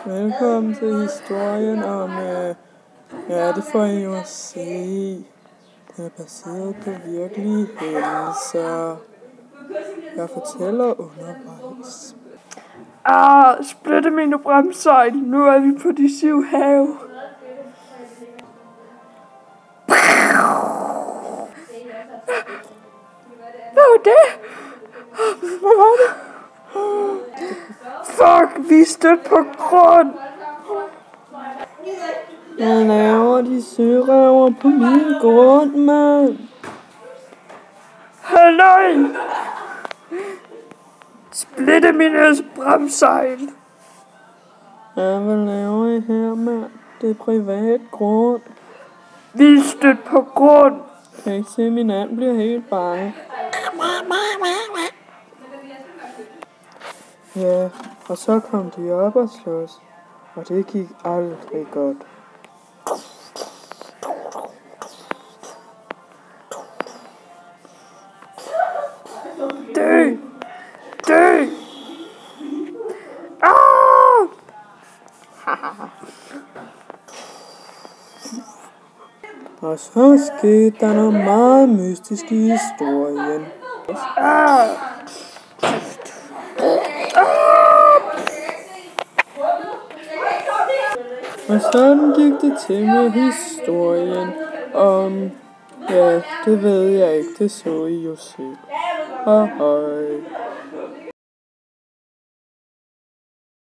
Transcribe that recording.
Velkommen til historien om, ja, det får I jo at se. Den er baseret på virkelige hændelser. Jeg fortæller undervejs. Splitte mine bremsejl. Nu er vi på de 7 have. Hvad var det? Hvad var det? Fuck, vi er stødt på grund. Hvad laver de sørøver på min grund, mand? Halløj! Splitte mine bremsejl. Ja, hvad laver I her, mand? Det er privat grund. Vi er stødt på grund. Kan I ikke se, min and bliver helt bange? Ja, og så kom de op og slås, og det gik aldrig godt. Dø! Dø! Og så skete der noget meget mystisk i historien. Og sådan gik det til med historien om, ja, det ved jeg ikke, det så I jo selv. Hej.